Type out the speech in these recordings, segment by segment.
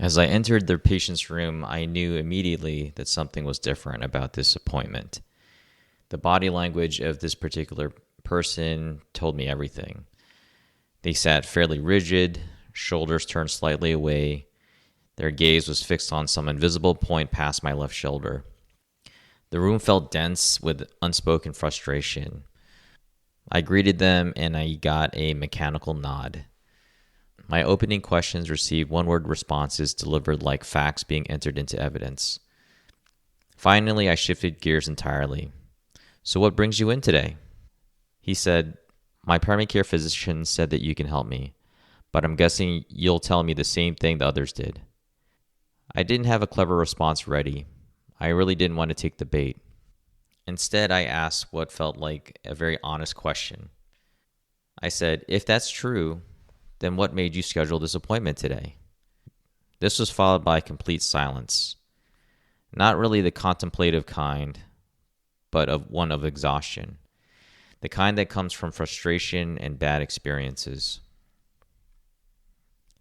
As I entered the patient's room, I knew immediately that something was different about this appointment. The body language of this particular person told me everything. They sat fairly rigid, shoulders turned slightly away. Their gaze was fixed on some invisible point past my left shoulder. The room felt dense with unspoken frustration. I greeted them and I got a mechanical nod. My opening questions received one-word responses delivered like facts being entered into evidence. Finally, I shifted gears entirely. "So what brings you in today?" He said, "My primary care physician said that you can help me, but I'm guessing you'll tell me the same thing the others did." I didn't have a clever response ready. I really didn't want to take the bait. Instead, I asked what felt like a very honest question. I said, "If that's true, then what made you schedule this appointment today?" This was followed by complete silence. Not really the contemplative kind, but one of exhaustion. The kind that comes from frustration and bad experiences.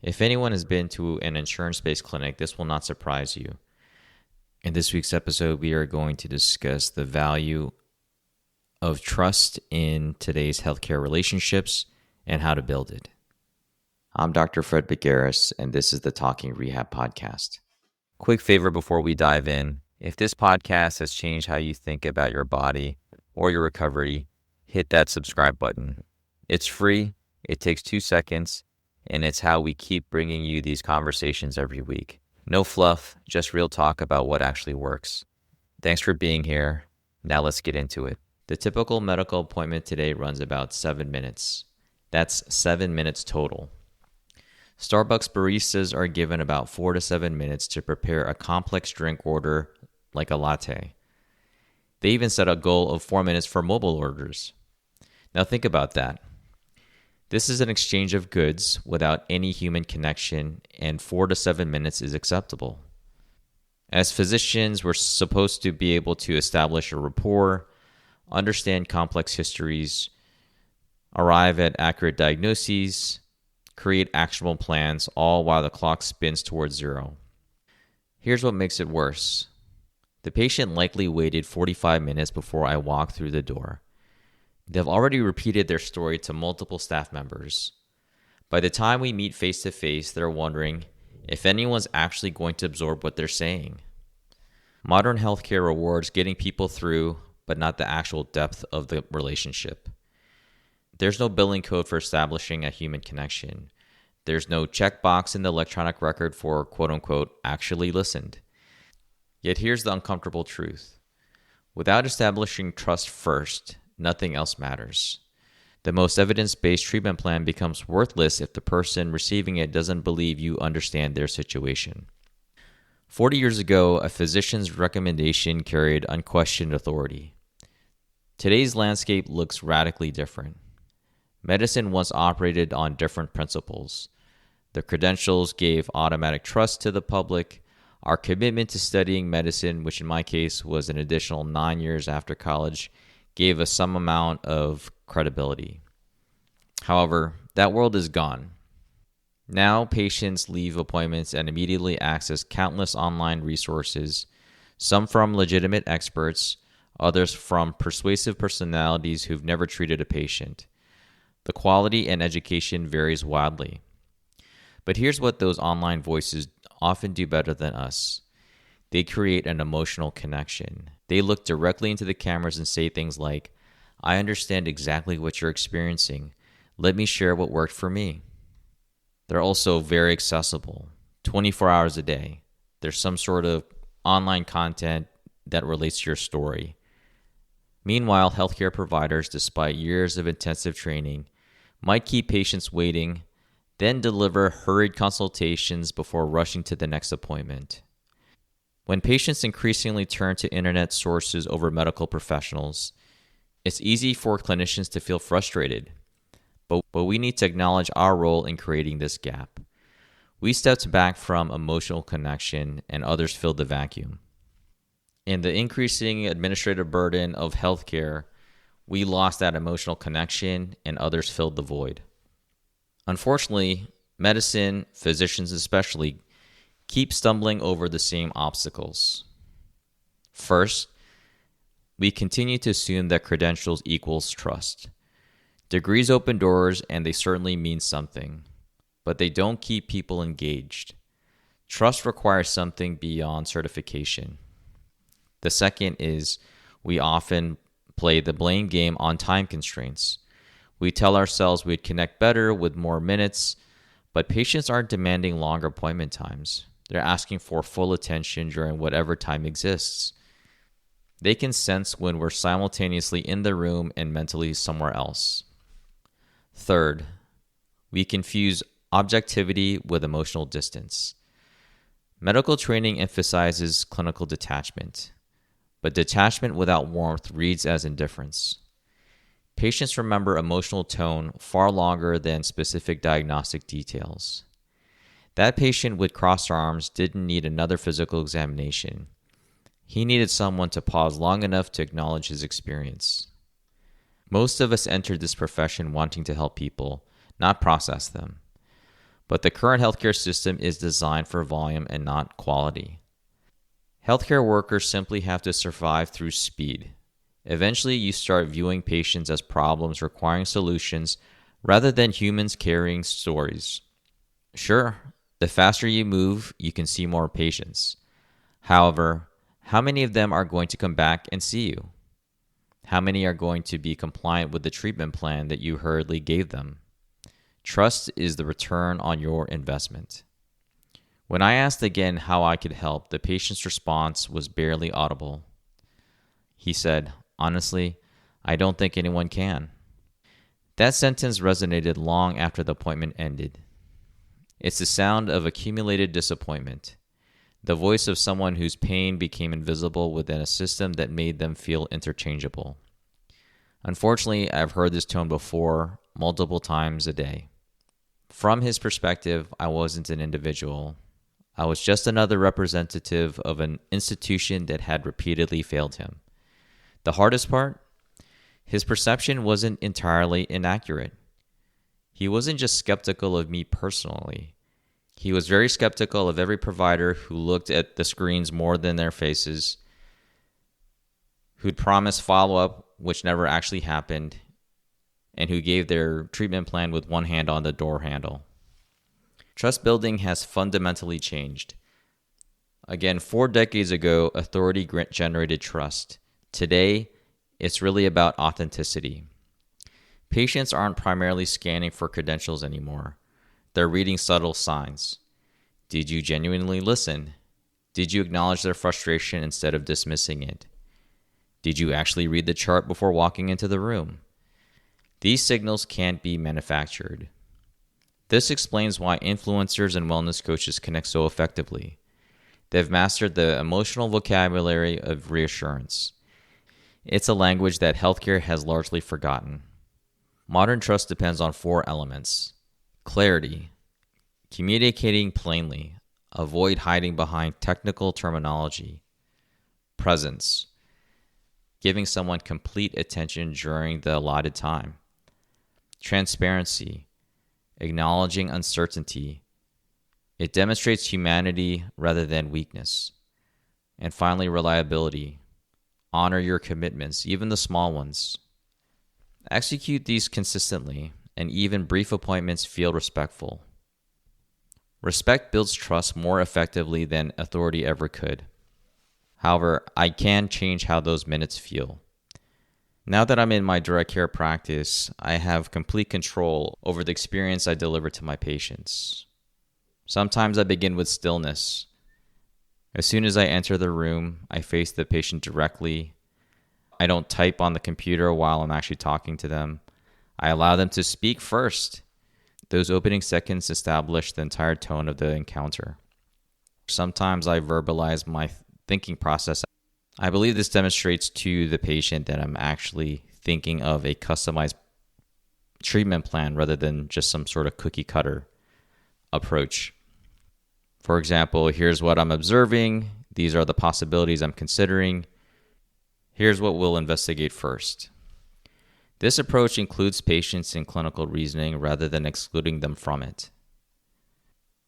If anyone has been to an insurance-based clinic, this will not surprise you. In this week's episode, we are going to discuss the value of trust in today's healthcare relationships and how to build it. I'm Dr. Fred Bagares, and this is the Talking Rehab Podcast. Quick favor before we dive in. If this podcast has changed how you think about your body or your recovery, hit that subscribe button. It's free, it takes 2 seconds, and it's how we keep bringing you these conversations every week. No fluff, just real talk about what actually works. Thanks for being here. Now let's get into it. The typical medical appointment today runs about 7 minutes. That's 7 minutes total. Starbucks baristas are given about 4 to 7 minutes to prepare a complex drink order like a latte. They even set a goal of 4 minutes for mobile orders. Now think about that. This is an exchange of goods without any human connection, and 4 to 7 minutes is acceptable. As physicians, we're supposed to be able to establish a rapport, understand complex histories, arrive at accurate diagnoses, create actionable plans, all while the clock spins towards zero. Here's what makes it worse. The patient likely waited 45 minutes before I walked through the door. They've already repeated their story to multiple staff members. By the time we meet face to face, they're wondering if anyone's actually going to absorb what they're saying. Modern healthcare rewards getting people through, but not the actual depth of the relationship. There's no billing code for establishing a human connection. There's no checkbox in the electronic record for quote-unquote actually listened. Yet here's the uncomfortable truth. Without establishing trust first, nothing else matters. The most evidence-based treatment plan becomes worthless if the person receiving it doesn't believe you understand their situation. 40 years ago, a physician's recommendation carried unquestioned authority. Today's landscape looks radically different. Medicine once operated on different principles. The credentials gave automatic trust to the public. Our commitment to studying medicine, which in my case was an additional 9 years after college, gave us some amount of credibility. However, that world is gone. Now patients leave appointments and immediately access countless online resources, some from legitimate experts, others from persuasive personalities who've never treated a patient. The quality and education varies wildly. But here's what those online voices often do better than us. They create an emotional connection. They look directly into the cameras and say things like, "I understand exactly what you're experiencing. Let me share what worked for me." They're also very accessible, 24 hours a day. There's some sort of online content that relates to your story. Meanwhile, healthcare providers, despite years of intensive training, might keep patients waiting, then deliver hurried consultations before rushing to the next appointment. When patients increasingly turn to internet sources over medical professionals, it's easy for clinicians to feel frustrated. But we need to acknowledge our role in creating this gap. We stepped back from emotional connection and others filled the vacuum. In the increasing administrative burden of healthcare, we lost that emotional connection and others filled the void. Unfortunately, medicine, physicians especially, keep stumbling over the same obstacles. First, we continue to assume that credentials equals trust. Degrees open doors and they certainly mean something, but they don't keep people engaged. Trust requires something beyond certification. The second is we often play the blame game on time constraints. We tell ourselves we'd connect better with more minutes, but patients aren't demanding longer appointment times. They're asking for full attention during whatever time exists. They can sense when we're simultaneously in the room and mentally somewhere else. Third, we confuse objectivity with emotional distance. Medical training emphasizes clinical detachment, but detachment without warmth reads as indifference. Patients remember emotional tone far longer than specific diagnostic details. That patient with crossed arms didn't need another physical examination. He needed someone to pause long enough to acknowledge his experience. Most of us entered this profession wanting to help people, not process them. But the current healthcare system is designed for volume and not quality. Healthcare workers simply have to survive through speed. Eventually, you start viewing patients as problems requiring solutions rather than humans carrying stories. Sure, the faster you move, you can see more patients. However, how many of them are going to come back and see you? How many are going to be compliant with the treatment plan that you hurriedly gave them? Trust is the return on your investment. When I asked again how I could help, the patient's response was barely audible. He said, "Honestly, I don't think anyone can." That sentence resonated long after the appointment ended. It's the sound of accumulated disappointment, the voice of someone whose pain became invisible within a system that made them feel interchangeable. Unfortunately, I've heard this tone before, multiple times a day. From his perspective, I wasn't an individual. I was just another representative of an institution that had repeatedly failed him. The hardest part? His perception wasn't entirely inaccurate. He wasn't just skeptical of me personally. He was very skeptical of every provider who looked at the screens more than their faces, who'd promised follow-up which never actually happened, and who gave their treatment plan with one hand on the door handle. Trust building has fundamentally changed. Again, 4 decades ago, authority generated trust. Today, it's really about authenticity. Patients aren't primarily scanning for credentials anymore. They're reading subtle signs. Did you genuinely listen? Did you acknowledge their frustration instead of dismissing it? Did you actually read the chart before walking into the room? These signals can't be manufactured. This explains why influencers and wellness coaches connect so effectively. They've mastered the emotional vocabulary of reassurance. It's a language that healthcare has largely forgotten. Modern trust depends on 4 elements: clarity, communicating plainly, avoid hiding behind technical terminology; presence, giving someone complete attention during the allotted time; transparency, acknowledging uncertainty. It demonstrates humanity rather than weakness. And finally, reliability. Honor your commitments, even the small ones. Execute these consistently, and even brief appointments feel respectful. Respect builds trust more effectively than authority ever could. However, I can change how those minutes feel. Now that I'm in my direct care practice, I have complete control over the experience I deliver to my patients. Sometimes I begin with stillness. As soon as I enter the room, I face the patient directly. I don't type on the computer while I'm actually talking to them. I allow them to speak first. Those opening seconds establish the entire tone of the encounter. Sometimes I verbalize my thinking process. I believe this demonstrates to the patient that I'm actually thinking of a customized treatment plan rather than just some sort of cookie cutter approach. For example, here's what I'm observing. These are the possibilities I'm considering. Here's what we'll investigate first. This approach includes patients in clinical reasoning rather than excluding them from it.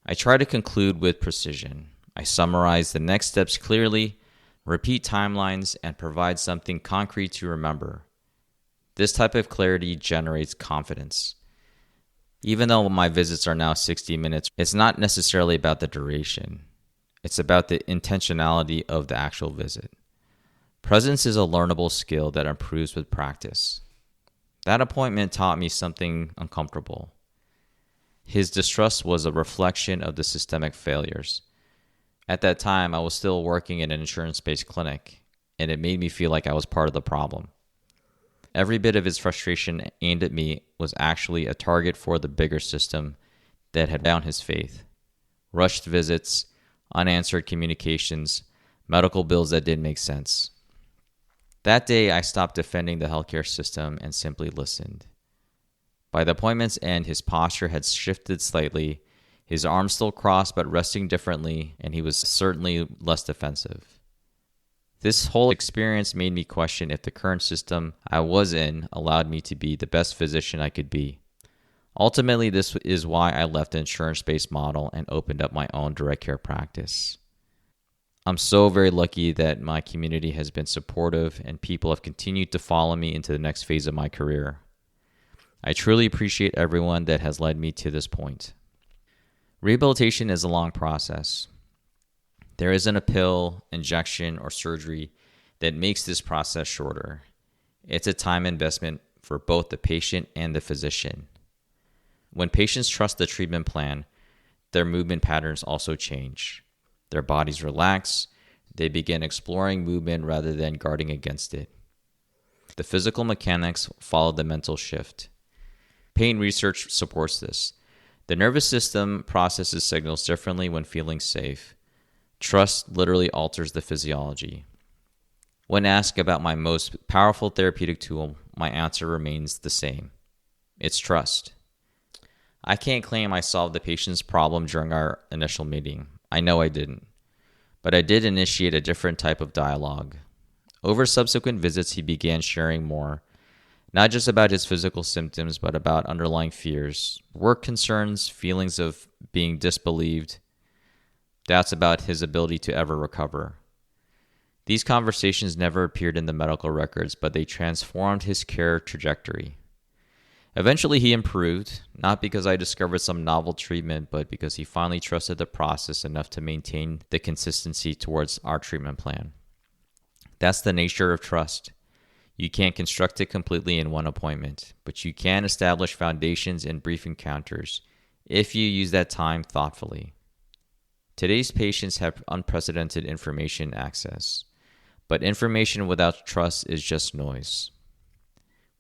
I try to conclude with precision. I summarize the next steps clearly, repeat timelines, and provide something concrete to remember. This type of clarity generates confidence. Even though my visits are now 60 minutes, it's not necessarily about the duration. It's about the intentionality of the actual visit. Presence is a learnable skill that improves with practice. That appointment taught me something uncomfortable. His distrust was a reflection of the systemic failures. At that time, I was still working in an insurance-based clinic, and it made me feel like I was part of the problem. Every bit of his frustration aimed at me was actually a target for the bigger system that had down his faith. Rushed visits, unanswered communications, medical bills that didn't make sense. That day, I stopped defending the healthcare system and simply listened. By the appointment's end, his posture had shifted slightly, his arms still crossed but resting differently, and he was certainly less defensive. This whole experience made me question if the current system I was in allowed me to be the best physician I could be. Ultimately, this is why I left the insurance-based model and opened up my own direct care practice. I'm so very lucky that my community has been supportive and people have continued to follow me into the next phase of my career. I truly appreciate everyone that has led me to this point. Rehabilitation is a long process. There isn't a pill, injection, or surgery that makes this process shorter. It's a time investment for both the patient and the physician. When patients trust the treatment plan, their movement patterns also change. Their bodies relax. They begin exploring movement rather than guarding against it. The physical mechanics follow the mental shift. Pain research supports this. The nervous system processes signals differently when feeling safe. Trust literally alters the physiology. When asked about my most powerful therapeutic tool, my answer remains the same. It's trust. I can't claim I solved the patient's problem during our initial meeting. I know I didn't. But I did initiate a different type of dialogue. Over subsequent visits, he began sharing more, not just about his physical symptoms, but about underlying fears, work concerns, feelings of being disbelieved, doubts about his ability to ever recover. These conversations never appeared in the medical records, but they transformed his care trajectory. Eventually, he improved, not because I discovered some novel treatment, but because he finally trusted the process enough to maintain the consistency towards our treatment plan. That's the nature of trust. You can't construct it completely in one appointment, but you can establish foundations in brief encounters if you use that time thoughtfully. Today's patients have unprecedented information access, but information without trust is just noise.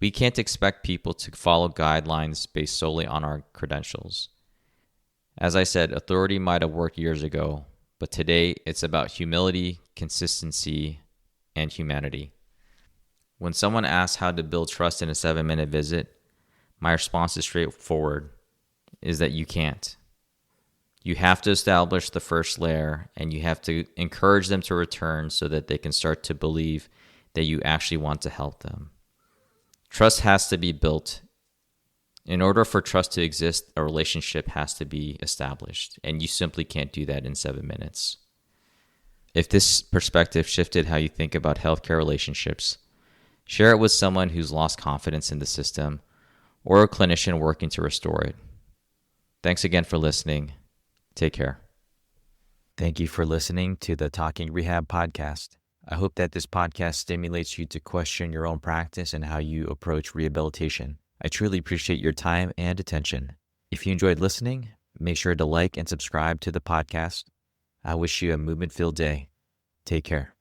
We can't expect people to follow guidelines based solely on our credentials. As I said, authority might have worked years ago, but today it's about humility, consistency, and humanity. When someone asks how to build trust in a 7-minute visit, my response is straightforward, is that you can't. You have to establish the first layer, and you have to encourage them to return so that they can start to believe that you actually want to help them. Trust has to be built. In order for trust to exist, a relationship has to be established, and you simply can't do that in 7 minutes. If this perspective shifted how you think about healthcare relationships, share it with someone who's lost confidence in the system or a clinician working to restore it. Thanks again for listening. Take care. Thank you for listening to the Talking Rehab podcast. I hope that this podcast stimulates you to question your own practice and how you approach rehabilitation. I truly appreciate your time and attention. If you enjoyed listening, make sure to like and subscribe to the podcast. I wish you a movement-filled day. Take care.